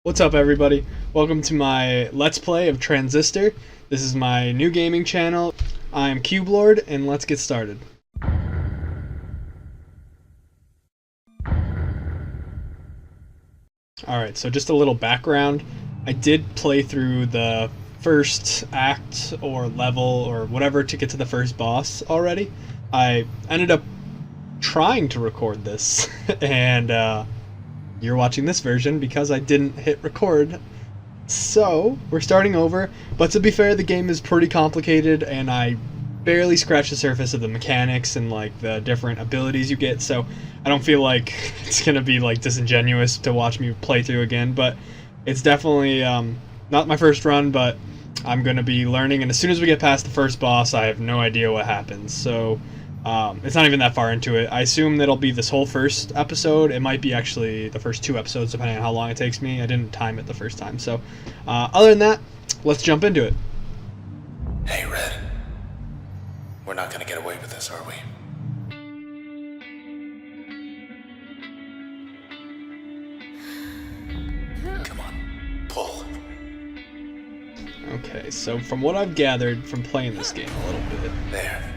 What's up, everybody? Welcome to my Let's Play of Transistor. This is my new gaming channel. I'm CubeLord, and let's get started. Alright, so just a little background. I did play through the first act or level or whatever to get to the first boss already. I ended up trying to record this, and you're watching this version because I didn't hit record. So, we're starting over, but to be fair, the game is pretty complicated, and I barely scratched the surface of the mechanics and, like, the different abilities you get, so I don't feel like it's gonna be, like, disingenuous to watch me play through again, but it's definitely, not my first run, but I'm gonna be learning, and as soon as we get past the first boss, I have no idea what happens, so it's not even that far into it. I assume that'll be this whole first episode. It might be actually the first two episodes, depending on how long it takes me. I didn't time it the first time. So, other than that, let's jump into it. Hey, Red. We're not gonna get away with this, are we? Come on, pull. Okay, so from what I've gathered from playing this game a little bit, There.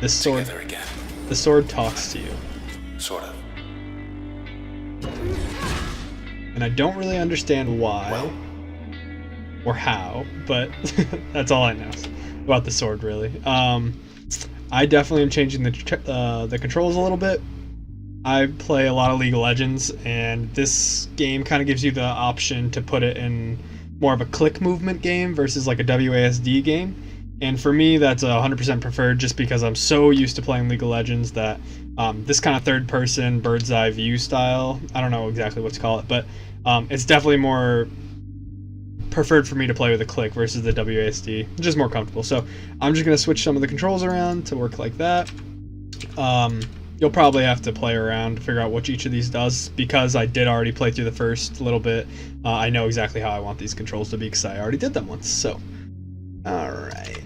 this sword, Together again. the sword talks to you, Sort of. and I don't really understand why Well, or how, but that's all I know about the sword, really. I definitely am changing the controls a little bit. I play a lot of League of Legends, and this game kind of gives you the option to put it in more of a click movement game versus like a WASD game. And for me, that's 100% preferred just because I'm so used to playing League of Legends that this kind of third-person, bird's-eye view style, I don't know exactly what to call it, but it's definitely more preferred for me to play with a click versus the WASD, just more comfortable. So I'm just going to switch some of the controls around to work like that. You'll probably have to play around to figure out what each of these does. Because I did already play through the first little bit, I know exactly how I want these controls to be because I already did them once. So, alright,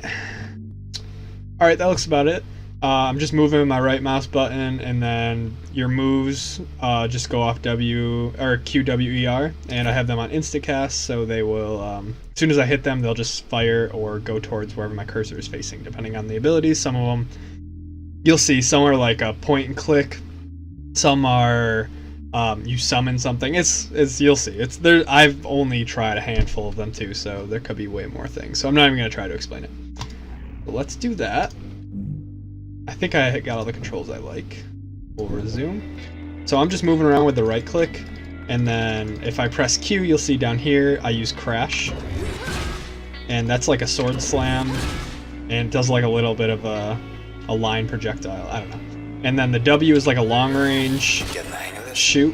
that looks about it. I'm just moving my right mouse button, and then your moves just go off W or QWER, and I have them on Instacast, so they will, as soon as I hit them, they'll just fire or go towards wherever my cursor is facing, depending on the abilities. Some of them, you'll see, some are like a point and click, some are you summon something. It's you'll see. It's there. I've only tried a handful of them too, so there could be way more things. So I'm not even gonna try to explain it. But let's do that. I think I got all the controls I like. We'll resume. So I'm just moving around with the right click, and then if I press Q, you'll see down here I use crash, and that's like a sword slam, and it does like a little bit of a line projectile. I don't know. And then the W is like a long range getting the hang of this. shoot.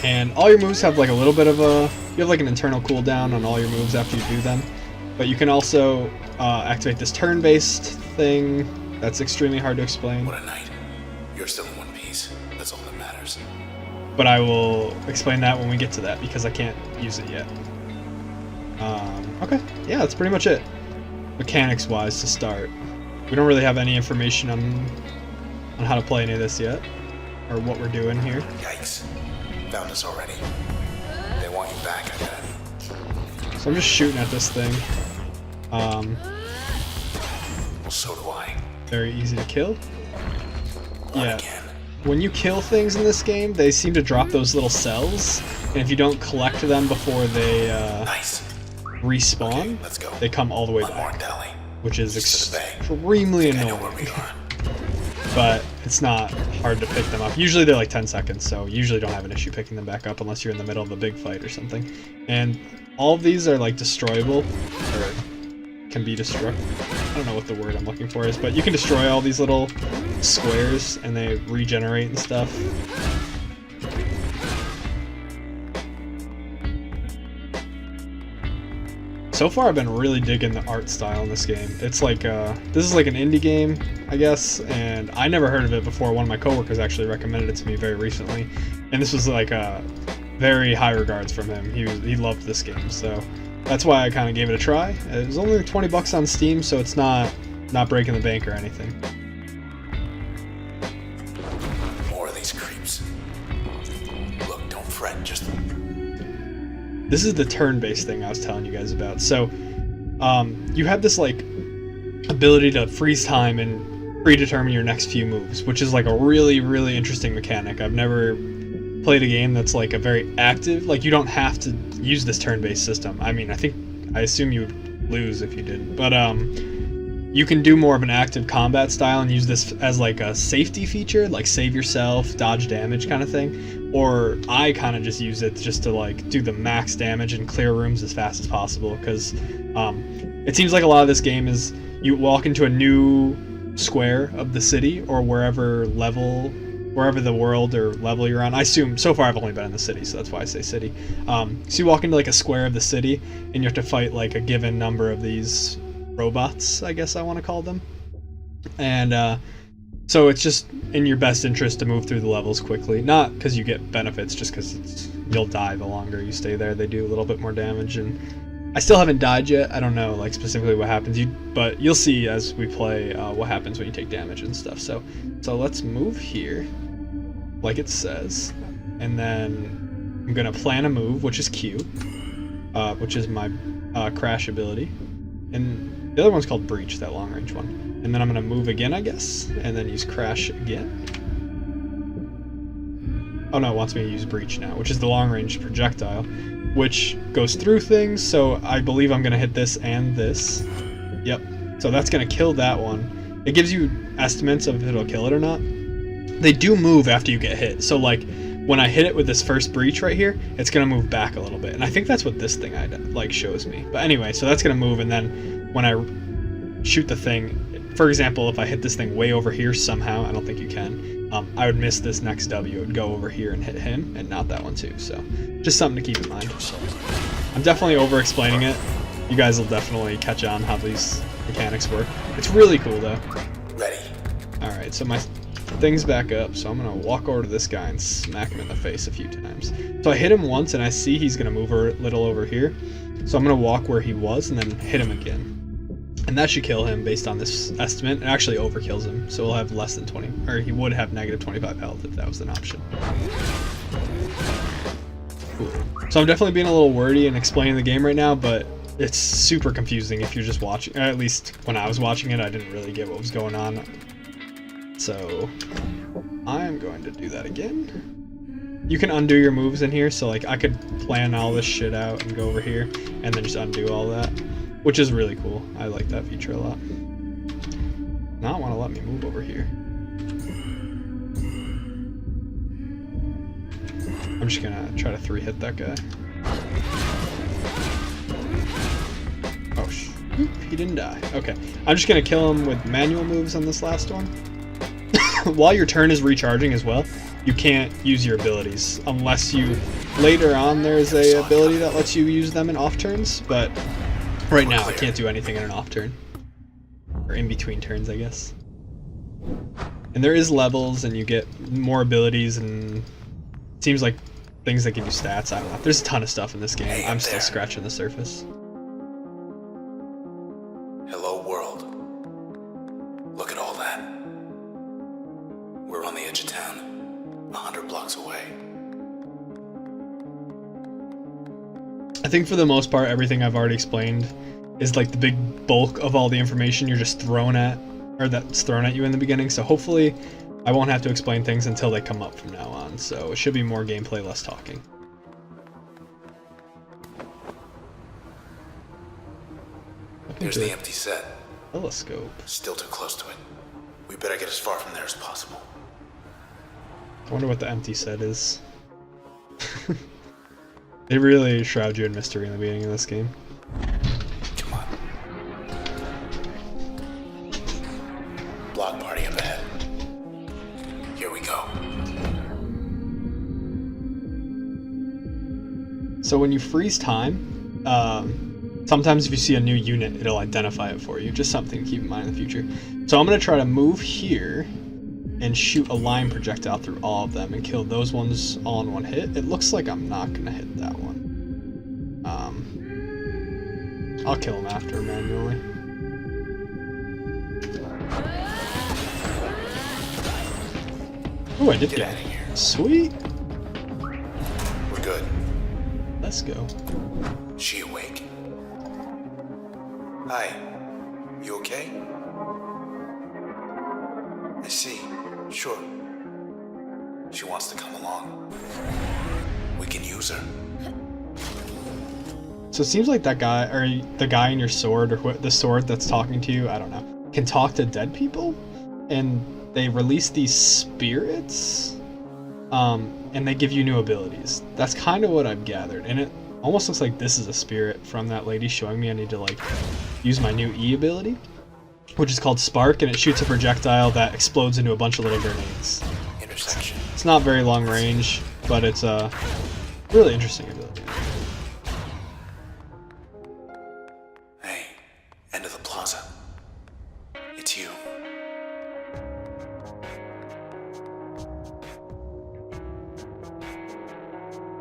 And all your moves have like a little bit of a, you have like an internal cooldown on all your moves after you do them. But you can also activate this turn-based thing that's extremely hard to explain. What a night. You're still in one piece. That's all that matters. But I will explain that when we get to that because I can't use it yet. Okay, yeah, that's pretty much it. Mechanics-wise to start. We don't really have any information on how to play any of this yet, or what we're doing here. Yikes. Found us already. They want you back, I bet. So I'm just shooting at this thing. Well, so do I. Very easy to kill. One Yeah. again. When you kill things in this game, they seem to drop those little cells, and if you don't collect them before they Nice. respawn, Okay, let's go. they come all the way back, Unmarked alley. which is East of the bay. extremely I know where annoying. we are. But it's not hard to pick them up. Usually they're like 10 seconds, so you usually don't have an issue picking them back up unless you're in the middle of a big fight or something. And all of these are like destroyable, or can be destroyed. I don't know what the word I'm looking for is, but you can destroy all these little squares and they regenerate and stuff. So far I've been really digging the art style in this game. It's like, this is like an indie game, I guess, and I never heard of it before. One of my coworkers actually recommended it to me very recently, and this was like very high regards from him. He loved this game, so that's why I kind of gave it a try. It was only like 20 bucks on Steam, so it's not breaking the bank or anything. More of these creeps. Look, don't fret. Just this is the turn-based thing I was telling you guys about. So you have this like ability to freeze time and predetermine your next few moves, which is like a really, really interesting mechanic. I've never played a game that's like a very active, like you don't have to use this turn-based system. I mean, I assume you would lose if you did, but you can do more of an active combat style and use this as like a safety feature, like save yourself, dodge damage kind of thing. Or I kind of just use it just to like do the max damage and clear rooms as fast as possible, because it seems like a lot of this game is you walk into a new square of the city or wherever the world or level you're on. I assume, so far I've only been in the city, so that's why I say city. So you walk into like a square of the city and you have to fight like a given number of these robots, I guess I want to call them. And so it's just in your best interest to move through the levels quickly. Not because you get benefits, just because you'll die the longer you stay there. They do a little bit more damage, and I still haven't died yet. I don't know like specifically what happens, but you'll see as we play what happens when you take damage and stuff. So let's move here, like it says, and then I'm gonna plan a move, which is Q, which is my crash ability, and the other one's called Breach, that long range one. And then I'm gonna move again, I guess, and then use Crash again. Oh no, it wants me to use Breach now, which is the long range projectile, which goes through things, so I believe I'm gonna hit this and this. Yep, so that's gonna kill that one. It gives you estimates of if it'll kill it or not. They do move after you get hit, so like, when I hit it with this first Breach right here, it's gonna move back a little bit, and I think that's what this thing like shows me. But anyway, so that's gonna move, and then when I shoot the thing, for example, if I hit this thing way over here somehow, I don't think you can, I would miss this next W. It would go over here and hit him, and not that one too. So just something to keep in mind. I'm definitely over explaining it. You guys will definitely catch on how these mechanics work. It's really cool though. Ready. All right, so my thing's back up, so I'm gonna walk over to this guy and smack him in the face a few times. So I hit him once, and I see he's gonna move a little over here. So I'm gonna walk where he was and then hit him again. And that should kill him based on this estimate. It actually overkills him, so he'll have less than 20, or he would have negative 25 health if that was an option. Cool. So I'm definitely being a little wordy and explaining the game right now, but it's super confusing if you're just watching. Or at least when I was watching it, I didn't really get what was going on. So I'm going to do that again. You can undo your moves in here, so like I could plan all this shit out and go over here and then just undo all that, which is really cool. I like that feature a lot. Now I want to let me move over here. I'm just gonna try to 3-hit that guy. Oh, he didn't die. Okay, I'm just gonna kill him with manual moves on this last one. While your turn is recharging as well, you can't use your abilities unless you, later on there's a ability that lets you use them in off turns, but right now I can't do anything in an off turn. Or in between turns, I guess. And there is levels and you get more abilities, and it seems like things that give you stats. I don't know. There's a ton of stuff in this game. I'm still scratching the surface. Hello, world. Look at all that. We're on the edge of town, 100 blocks away. I think for the most part, everything I've already explained is like the big bulk of all the information you're just thrown at, or that's thrown at you in the beginning. So hopefully I won't have to explain things until they come up from now on. So it should be more gameplay, less talking. There's the empty set. Telescope. Still too close to it. We better get as far from there as possible. I wonder what the empty set is. They really shroud you in mystery in the beginning of this game. Come on. Block party up ahead. Here we go. So when you freeze time, sometimes if you see a new unit, it'll identify it for you. Just something to keep in mind in the future. So I'm going to try to move here and shoot a line projectile through all of them and kill those ones all in one hit. It looks like I'm not going to hit that one. I'll kill him after manually. Oh, I did get it. Sweet. We're good. Let's go. She awake? Hi. You okay? I see. Sure. She wants to come along. We can use her. So it seems like that guy, or the guy in your sword, or the sword that's talking to you, I don't know, can talk to dead people, and they release these spirits, and they give you new abilities. That's kind of what I've gathered, and it almost looks like this is a spirit from that lady showing me I need to like use my new E ability, which is called Spark, and it shoots a projectile that explodes into a bunch of little grenades. Intersection. It's not very long range, but it's a really interesting ability. Hey, end of the plaza. It's you.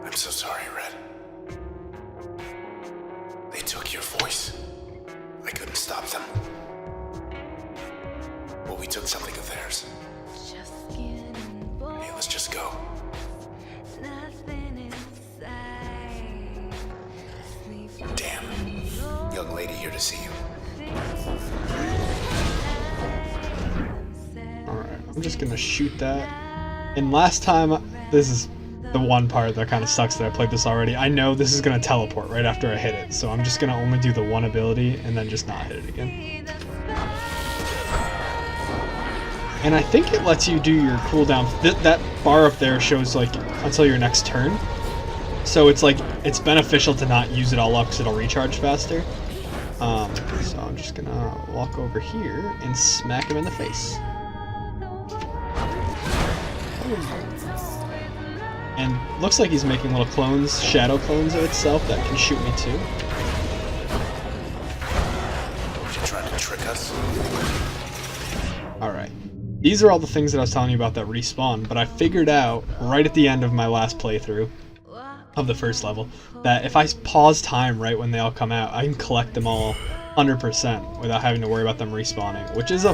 I'm so sorry, Red. They took your voice. I couldn't stop them. Well, we took something of theirs. Hey, let's just go. Damn. Young lady here to see you. Alright, I'm just gonna shoot that. And last time, this is the one part that kind of sucks that I played this already. I know this is gonna teleport right after I hit it, so I'm just gonna only do the one ability and then just not hit it again. And I think it lets you do your cooldown. That bar up there shows like until your next turn. So it's like, it's beneficial to not use it all up because it'll recharge faster. So I'm just gonna walk over here and smack him in the face. And looks like he's making little clones, shadow clones of itself that can shoot me too. You trying to trick us? Alright. These are all the things that I was telling you about that respawn, but I figured out right at the end of my last playthrough of the first level that if I pause time right when they all come out, I can collect them all 100% without having to worry about them respawning, which is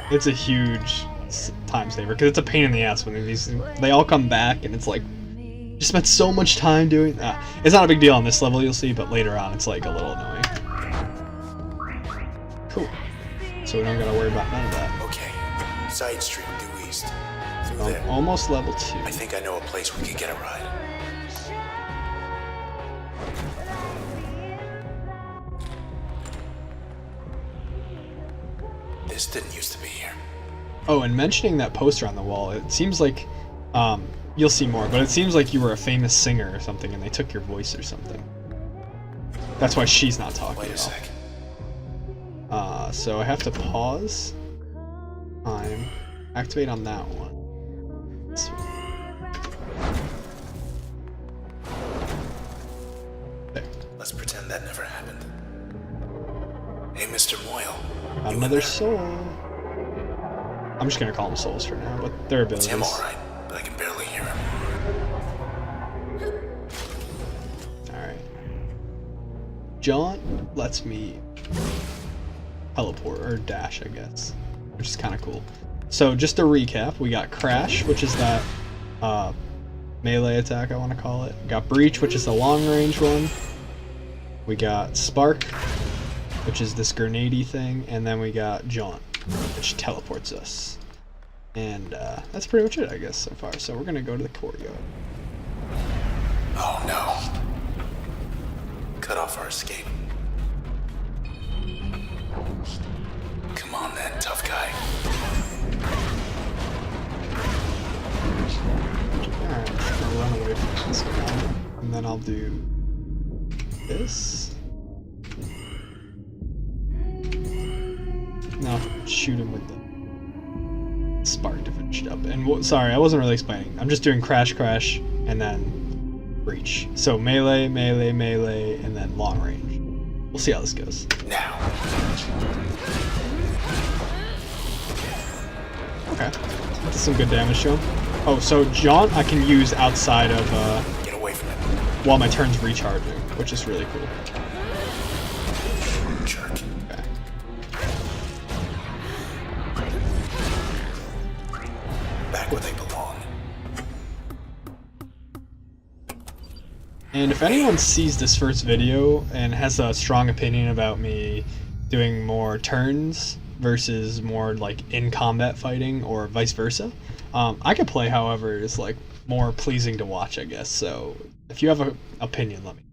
it's a huge time saver because it's a pain in the ass when they all come back and it's like you spent so much time doing that. It's not a big deal on this level, you'll see, but later on it's like a little annoying. Cool. So we don't gotta worry about none of that. Okay. Side street due east. Through I'm there. almost level 2. I think I know a place we could get a ride. This didn't used to be here. Oh, and mentioning that poster on the wall, it seems like, you'll see more, but it seems like you were a famous singer or something and they took your voice or something. That's why she's not talking Wait a at sec. all. So I have to pause. Time. Activate on that one. There. Let's pretend that never happened. Hey, Mr. Moyle. Another soul. I'm just gonna call them souls for now, but their It's abilities. him alright, but I can barely hear him. Alright. John lets me teleport, or dash, I guess, which is kind of cool. So just to recap, we got Crash, which is that melee attack, I want to call it. We got Breach, which is the long range one. We got Spark, which is this grenade-y thing, and then we got Jaunt, which teleports us. And that's pretty much it, I guess, so far. So we're gonna go to the courtyard. Oh no. Cut off our escape. Come on then, tough guy. Alright, I'm just gonna run away from this guy. And then I'll do this. Now shoot him with the Spark to finish it up. And sorry, I wasn't really explaining. I'm just doing Crash, and then Breach. So melee, melee, melee, and then long range. We'll see how this goes. Now. Okay. That's some good damage to him. Oh, so Jaunt I can use outside of Get away from him. while my turn's recharging, which is really cool. Jerk. Okay. Back where they belong. And if anyone sees this first video and has a strong opinion about me doing more turns versus more like in combat fighting or vice versa, I could play however is like more pleasing to watch, I guess. So if you have an opinion, let me.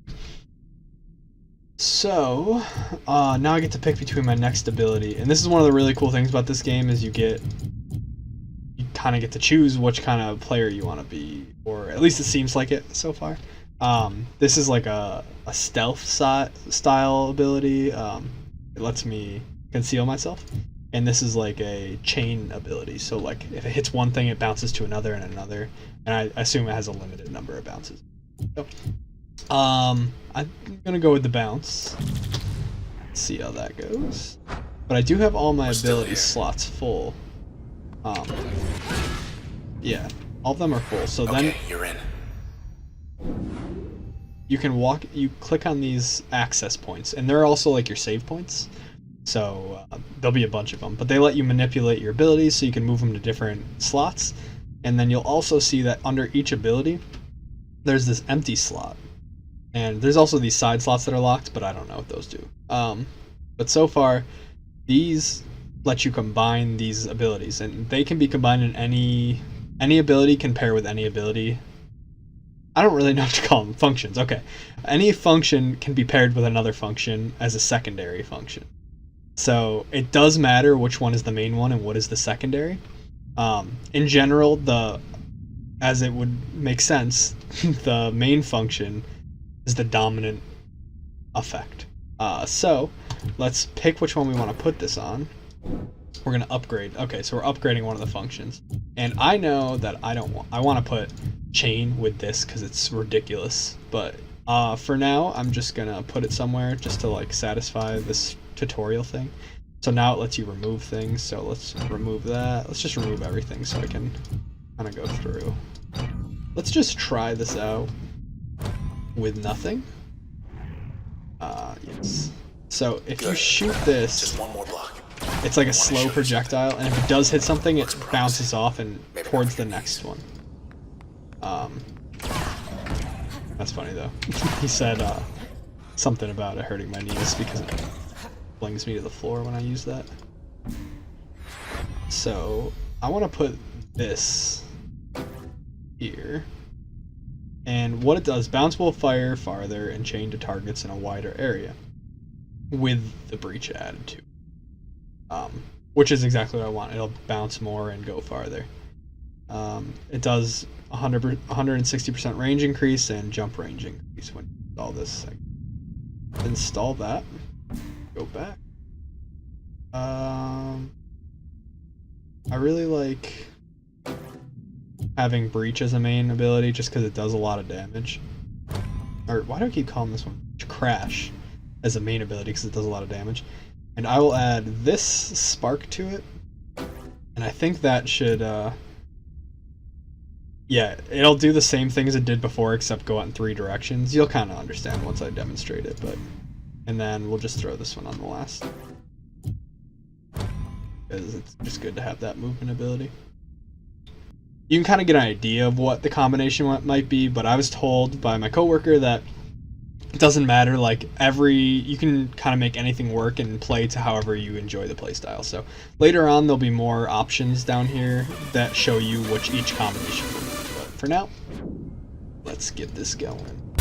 So now I get to pick between my next ability, and this is one of the really cool things about this game is you kind of get to choose which kind of player you want to be, or at least it seems like it so far. This is like a stealth style ability. It lets me conceal myself, and this is like a chain ability. So like if it hits one thing, it bounces to another and another, and I assume it has a limited number of bounces. So, I'm gonna go with the bounce. See how that goes. But I do have all my ability slots full. Yeah, all of them are full. So okay, then you're in. You can you click on these access points, and they're also like your save points. So there'll be a bunch of them, but they let you manipulate your abilities so you can move them to different slots. And then you'll also see that under each ability, there's this empty slot. And there's also these side slots that are locked, but I don't know what those do. But so far, these let you combine these abilities, and they can be combined in any ability can pair with any ability. I don't really know what to call them. Functions. Okay. Any function can be paired with another function as a secondary function. So it does matter which one is the main one and what is the secondary. In general, as it would make sense, the main function is the dominant effect. So let's pick which one we want to put this on. We're going to upgrade. Okay, so we're upgrading one of the functions. And I know that I want to put chain with this because it's ridiculous. But for now, I'm just going to put it somewhere just to like satisfy this tutorial thing. So now it lets you remove things. So let's remove that. Let's just remove everything so I can kind of go through. Let's just try this out with nothing. Yes. So if you shoot this, just one more block. It's like a slow projectile, and if it does hit something, it bounces off and towards the next one. That's funny though. He said something about it hurting my knees because it flings me to the floor when I use that. So I want to put this here. And what it does, bounce will fire farther and chain to targets in a wider area with the breach added to. Which is exactly what I want. It'll bounce more and go farther. It does 160% range increase and jump range increase when you install this. Install that. Go back. I really like having breach as a main ability just because it does a lot of damage. Or why do I keep calling this one crash as a main ability because it does a lot of damage. And I will add this spark to it. And I think that should, yeah, it'll do the same thing as it did before except go out in 3 directions. You'll kind of understand once I demonstrate it, but... And then we'll just throw this one on the last. Because it's just good to have that movement ability. You can kind of get an idea of what the combination might be, but I was told by my coworker that it doesn't matter, like you can kind of make anything work and play to however you enjoy the playstyle. So later on there'll be more options down here that show you which each combination will be. But for now, let's get this going.